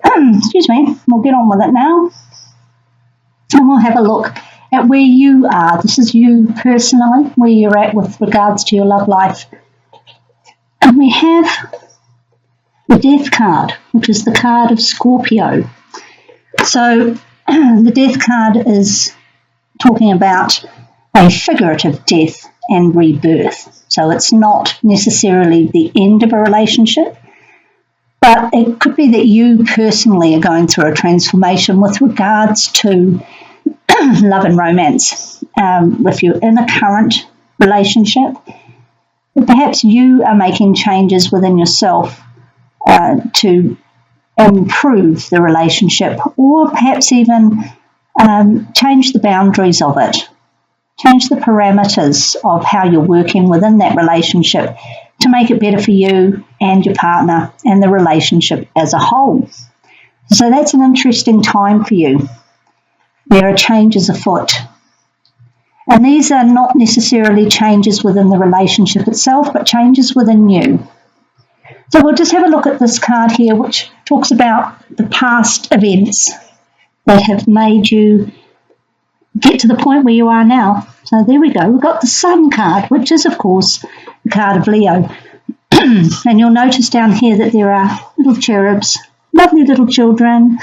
excuse me, we'll get on with it now. And we'll have a look at where you are. This is you personally, where you're at with regards to your love life. And we have the Death card, which is the card of Scorpio. So the Death card is talking about a figurative death and rebirth. So it's not necessarily the end of a relationship, but it could be that you personally are going through a transformation with regards to love and romance. If you're in a current relationship, perhaps you are making changes within yourself to improve the relationship, or perhaps even change the boundaries of it, change the parameters of how you're working within that relationship to make it better for you and your partner and the relationship as a whole. So that's an interesting time for you. There are changes afoot. And these are not necessarily changes within the relationship itself, but changes within you. So we'll just have a look at this card here, which talks about the past events that have made you get to the point where you are now. So there we go. We've got the Sun card, which is, of course, the card of Leo. And you'll notice down here that there are little cherubs, lovely little children.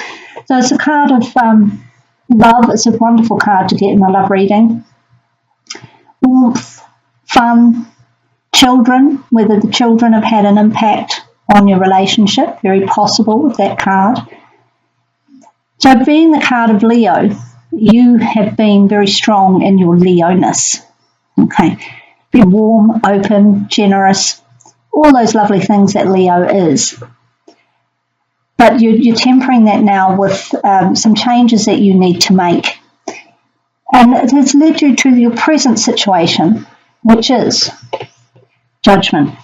So it's a card of love. It's a wonderful card to get in a love reading. Warmth, fun, children, whether the children have had an impact on your relationship, very possible with that card. So being the card of Leo, you have been very strong in your Leo-ness. Okay, be warm, open, generous, all those lovely things that Leo is. But you're tempering that now with some changes that you need to make. And it has led you to your present situation, which is judgment.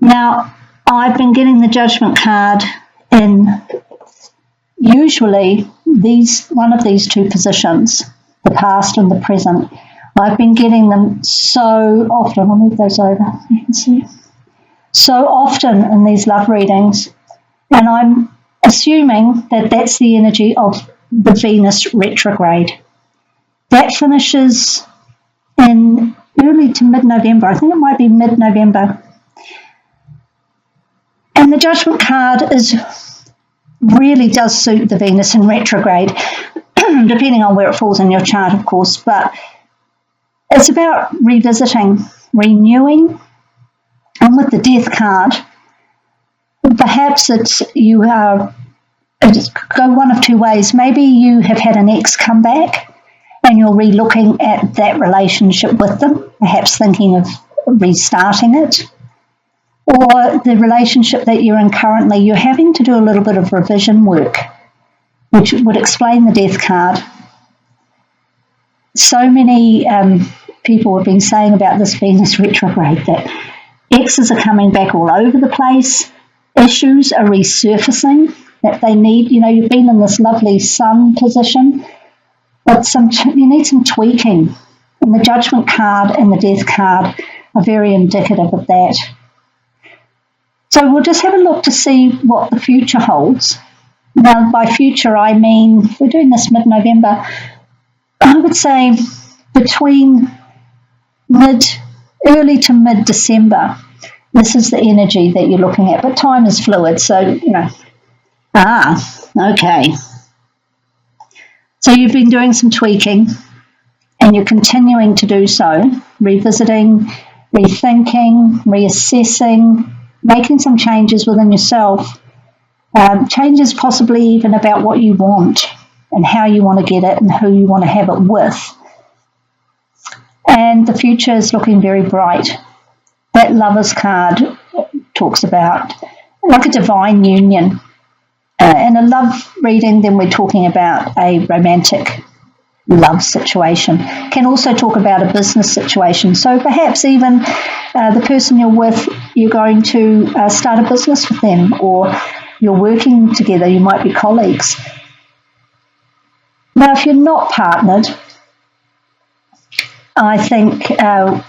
Now, I've been getting the judgment card in usually one of these two positions, the past and the present. I've been getting them so often. I'll move those over. You can see. So often in these love readings, and I'm assuming that that's the energy of the Venus retrograde. That finishes in early to mid-November. I think it might be mid-November. And the judgment card really does suit the Venus in retrograde, depending on where it falls in your chart, of course. But it's about revisiting, renewing. And with the Death card, perhaps you go one of two ways. Maybe you have had an ex come back and you're re-looking at that relationship with them, perhaps thinking of restarting it. Or the relationship that you're in currently, you're having to do a little bit of revision work, which would explain the Death card. So many people have been saying about this Venus retrograde that exes are coming back all over the place, issues are resurfacing that they need. You know, you've been in this lovely Sun position, but you need some tweaking. And the Judgment card and the Death card are very indicative of that. So we'll just have a look to see what the future holds. Now, by future, I mean, we're doing this mid-November. I would say between early to mid-December, this is the energy that you're looking at. But time is fluid, so, okay. So you've been doing some tweaking, and you're continuing to do so, revisiting, rethinking, reassessing, making some changes within yourself, changes possibly even about what you want and how you want to get it and who you want to have it with. And the future is looking very bright. That Lovers card talks about like a divine union. In a love reading, then we're talking about a romantic love situation. Can also talk about a business situation. So perhaps even the person you're with, you're going to start a business with them, or you're working together, you might be colleagues. Now, if you're not partnered, I think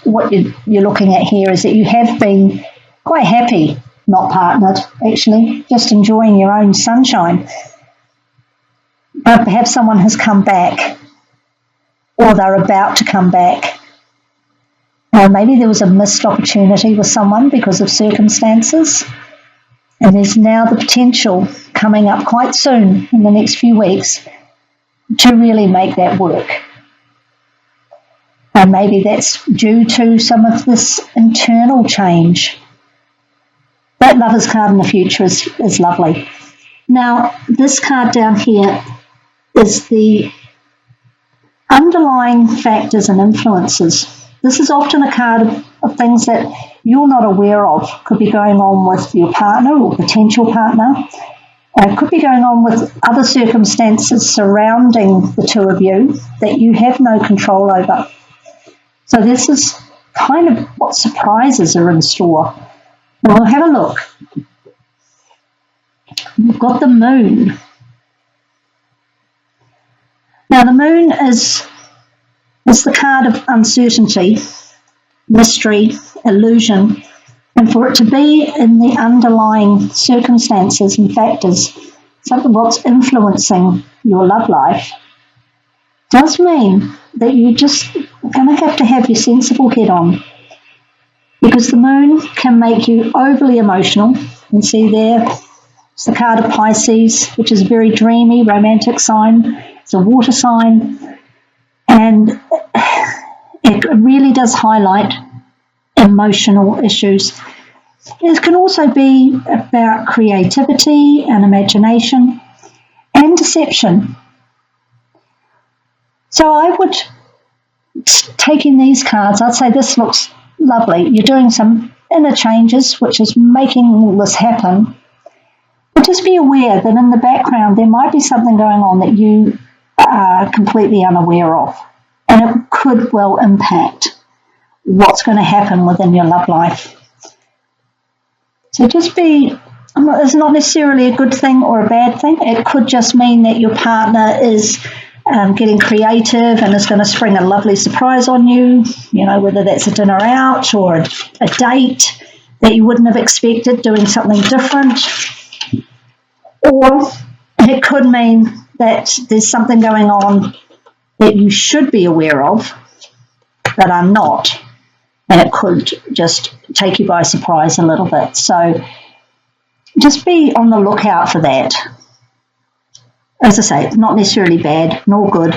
what you're looking at here is that you have been quite happy not partnered, actually, just enjoying your own sunshine. But perhaps someone has come back, or they're about to come back. Maybe there was a missed opportunity with someone because of circumstances, and there's now the potential coming up quite soon in the next few weeks to really make that work. And maybe that's due to some of this internal change. That Lover's card in the future is lovely. Now, this card down here is the underlying factors and influences. This is often a card of things that you're not aware of. Could be going on with your partner or potential partner. Could be going on with other circumstances surrounding the two of you that you have no control over. So this is kind of what surprises are in store. Well, have a look. We've got the moon. Now the moon is the card of uncertainty, mystery, illusion, and for it to be in the underlying circumstances and factors, something what's influencing your love life, does mean that you're just going to have your sensible head on, because the moon can make you overly emotional. You can see there, it's the card of Pisces, which is a very dreamy, romantic sign. It's a water sign, and it really does highlight emotional issues. It can also be about creativity and imagination and deception. So I would, taking these cards, I'd say this looks lovely. You're doing some inner changes, which is making all this happen. But just be aware that in the background there might be something going on that you are completely unaware of, and it could well impact what's going to happen within your love life. So just be, it's not necessarily a good thing or a bad thing. It could just mean that your partner is getting creative and is going to spring a lovely surprise on you, whether that's a dinner out or a date that you wouldn't have expected, doing something different. Or it could mean that there's something going on that you should be aware of but are not, and it could just take you by surprise a little bit. So just be on the lookout for that. As I say, it's not necessarily bad nor good.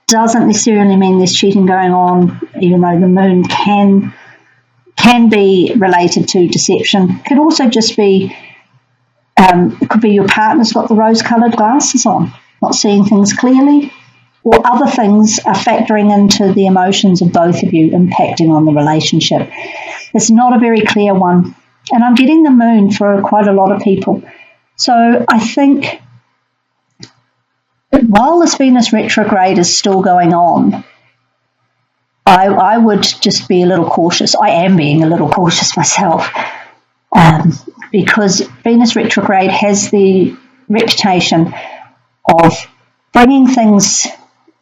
Doesn't necessarily mean there's cheating going on, even though the moon can be related to deception. It could also just be, it could be your partner's got the rose-coloured glasses on, not seeing things clearly, or other things are factoring into the emotions of both of you, impacting on the relationship. It's not a very clear one, and I'm getting the moon for quite a lot of people. So I think while this Venus retrograde is still going on, I would just be a little cautious. I am being a little cautious myself, because Venus retrograde has the reputation of bringing things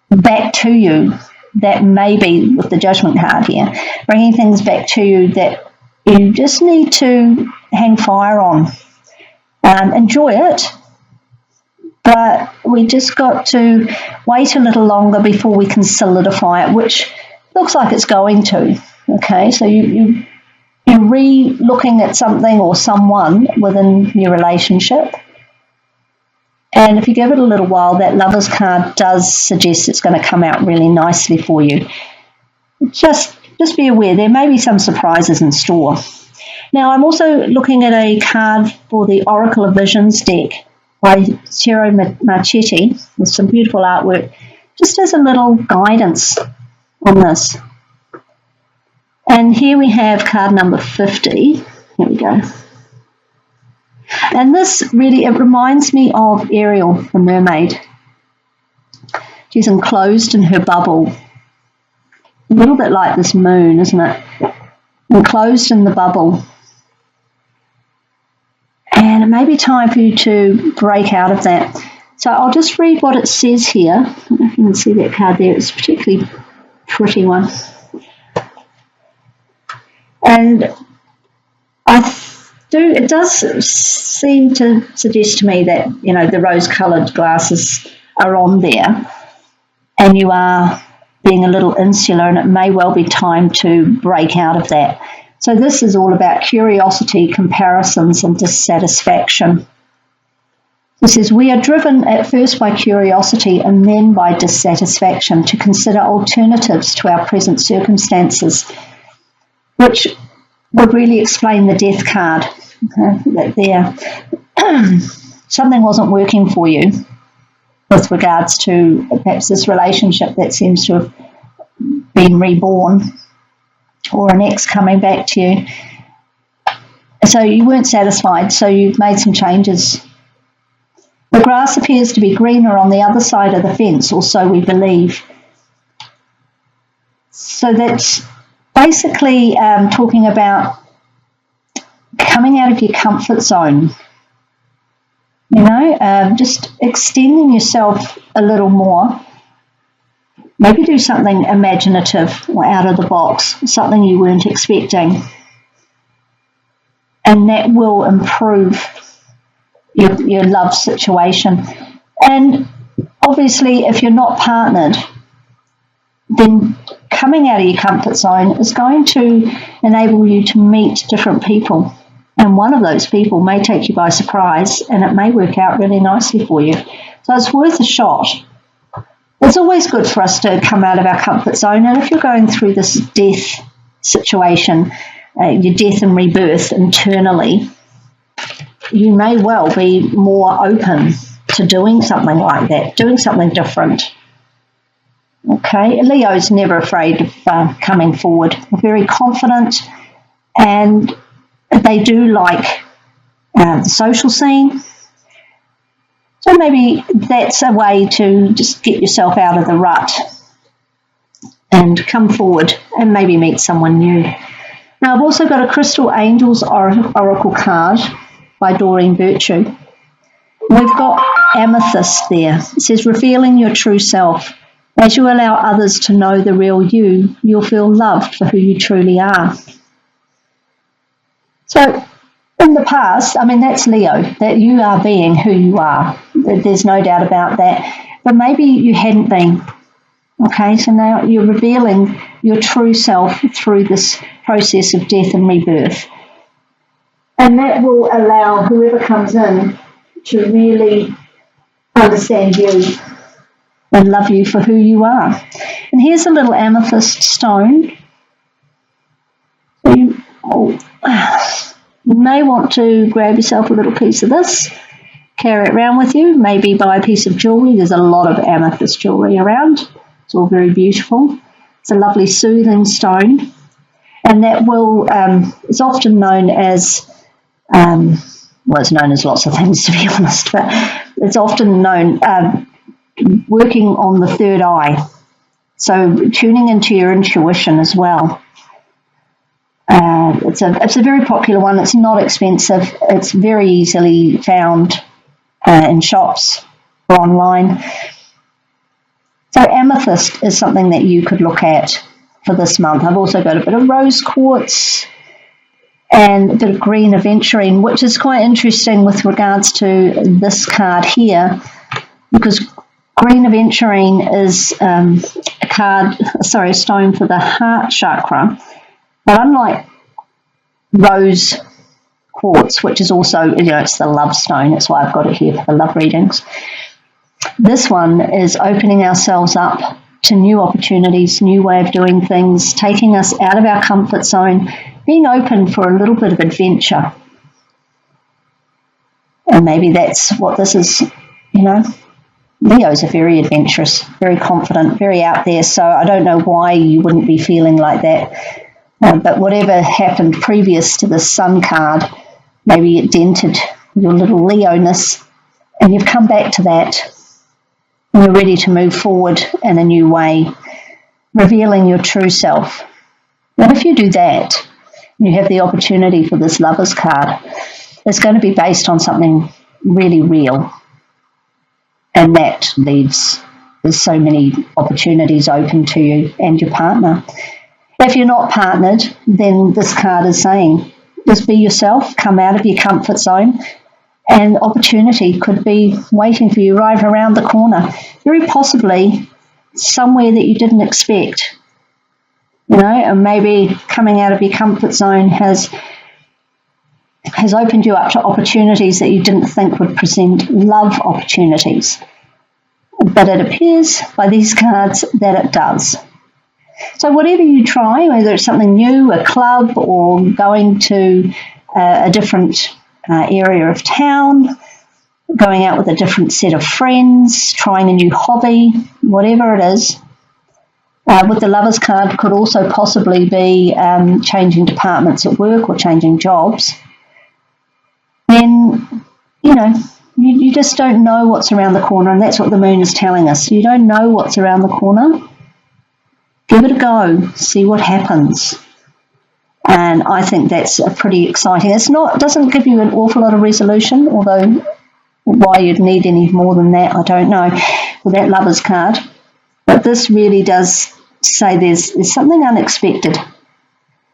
back to you that maybe, with the judgment card here, bringing things back to you that you just need to hang fire on. Enjoy it, but we just got to wait a little longer before we can solidify it, which looks like it's going to. Okay, so you're re-looking at something or someone within your relationship. And if you give it a little while, that Lover's card does suggest it's going to come out really nicely for you. Just be aware, there may be some surprises in store. Now, I'm also looking at a card for the Oracle of Visions deck by Ciro Marchetti with some beautiful artwork, just as a little guidance on this. And here we have card number 50. Here we go. And this really, it reminds me of Ariel, the mermaid. She's enclosed in her bubble. A little bit like this moon, isn't it? Enclosed in the bubble. And it may be time for you to break out of that. So I'll just read what it says here. I don't know if you can see that card there. It's a particularly pretty one. And it does seem to suggest to me that, the rose-coloured glasses are on there and you are being a little insular, and it may well be time to break out of that. So this is all about curiosity, comparisons, and dissatisfaction. It says, we are driven at first by curiosity and then by dissatisfaction to consider alternatives to our present circumstances, which would really explain the death card. That there, something wasn't working for you with regards to perhaps this relationship that seems to have been reborn, or an ex coming back to you. So you weren't satisfied, so you've made some changes. The grass appears to be greener on the other side of the fence, or so we believe. So that's basically talking about coming out of your comfort zone, just extending yourself a little more. Maybe do something imaginative or out of the box, something you weren't expecting. And that will improve your love situation. And obviously, if you're not partnered, then coming out of your comfort zone is going to enable you to meet different people. And one of those people may take you by surprise, and it may work out really nicely for you. So it's worth a shot. It's always good for us to come out of our comfort zone. And if you're going through this death situation, your death and rebirth internally, you may well be more open to doing something like that, doing something different. Okay, Leo's never afraid of coming forward. They're very confident, and they do like the social scene. So maybe that's a way to just get yourself out of the rut and come forward and maybe meet someone new. Now, I've also got a Crystal Angels Oracle card by Doreen Virtue. We've got amethyst there. It says, revealing your true self. As you allow others to know the real you, you'll feel loved for who you truly are. So, in the past, that's Leo, that you are being who you are. There's no doubt about that. But maybe you hadn't been. Okay, so now you're revealing your true self through this process of death and rebirth. And that will allow whoever comes in to really understand you and love you for who you are. And here's a little amethyst stone. So you may want to grab yourself a little piece of this, carry it around with you, maybe buy a piece of jewellery. There's a lot of amethyst jewellery around. It's all very beautiful. It's a lovely soothing stone. And that will, it's often known as, it's known as lots of things, to be honest, but it's often known working on the third eye. So tuning into your intuition as well. It's a very popular one. It's not expensive. It's very easily found in shops or online. So amethyst is something that you could look at for this month. I've also got a bit of rose quartz and a bit of green aventurine, which is quite interesting with regards to this card here, because green aventurine is a stone for the heart chakra. But unlike rose quartz, which is also, it's the love stone, that's why I've got it here for the love readings. This one is opening ourselves up to new opportunities, new way of doing things, taking us out of our comfort zone, being open for a little bit of adventure. And maybe that's what this is, Leos are very adventurous, very confident, very out there, so I don't know why you wouldn't be feeling like that. But whatever happened previous to the Sun card, maybe it dented your little Leo-ness, and you've come back to that, and you're ready to move forward in a new way, revealing your true self. And if you do that, you have the opportunity for this Lovers card, it's going to be based on something really real, and that leaves, there's so many opportunities open to you and your partner. If you're not partnered, then this card is saying Just be yourself, come out of your comfort zone, and opportunity could be waiting for you right around the corner. Very possibly somewhere that you didn't expect. And maybe coming out of your comfort zone has opened you up to opportunities that you didn't think would present love opportunities. But it appears by these cards that it does. So whatever you try, whether it's something new, a club, or going to a different area of town, going out with a different set of friends, trying a new hobby, whatever it is, with the Lovers card could also possibly be changing departments at work or changing jobs. Then, you just don't know what's around the corner, and that's what the moon is telling us. You don't know what's around the corner. Give it a go, see what happens. And I think that's pretty exciting. It doesn't give you an awful lot of resolution, although why you'd need any more than that, I don't know, with that Lovers card. But this really does say there's something unexpected,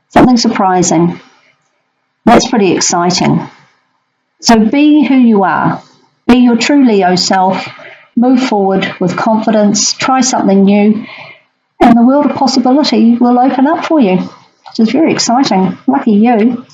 something surprising. That's pretty exciting. So be who you are. Be your true Leo self. Move forward with confidence. Try something new. And the world of possibility will open up for you, which is very exciting. Lucky you.